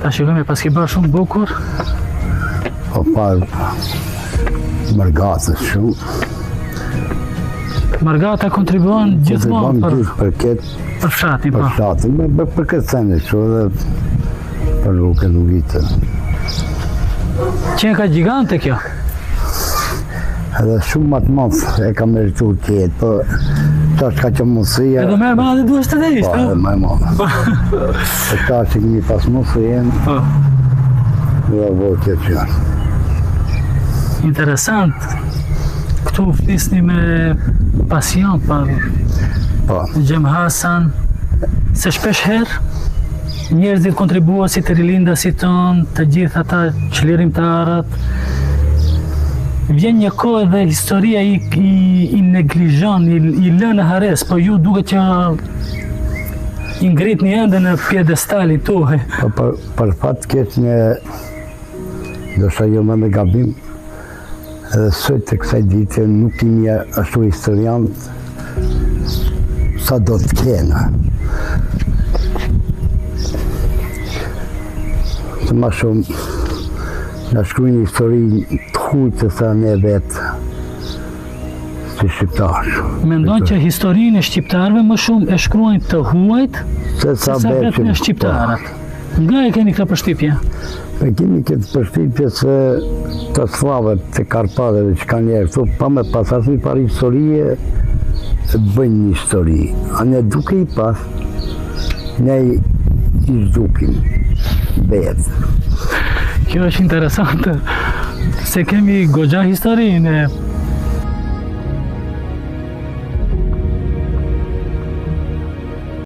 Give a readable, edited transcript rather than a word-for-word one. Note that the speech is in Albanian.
Ta shikojmë pas ke bërë shumë bukur. Po parë mërgatës shumë. Margata kontribuon gjithmonë për fshatin, po. Për fshatin, për këtë sene që dhe për rrugë. Qenë ka gjigante kjo? Edhe shumë matë madhë e ka meritur tjetë, po tash ka që mundësia... Edhe me madhe duhet të dhejsh, po? Po, edhe me madhe. E tash që këmi pas mundësien, dhe vojë këtë që janë. Interesant. Këtu flisni me pasion për Gjem Hasan, se shpesh herë njerëzit kontribuosit të rilindasit tonë, të gjithë ata çlirimtarët, vjen një kohë dhe historia i neglizhon, i lënë hares, po ju duket që i ngritni ende në pjedestalin tuaj. Për fat keq një, ndoshta jo më me gabim, edhe sot të kësaj dite nuk kemi ashtu historian sa do të kena. Të ma shumë në shkrujnë histori të hujtë se sa ne vetë si shqiptarë. Mendon që historinë e shqiptarëve më shumë e shkruajnë të huajt se sa vetë në shqiptarët. Nga e keni këtë përshtypje? Kemi këtë përshtypje se të slavët, të Karpateve që kanë njerë këtu, pa me pas asë një parë historie, bëjnë një histori. A ne duke i pas, ne i zdukim vetë. Kjo është interesante, se kemi goxha historinë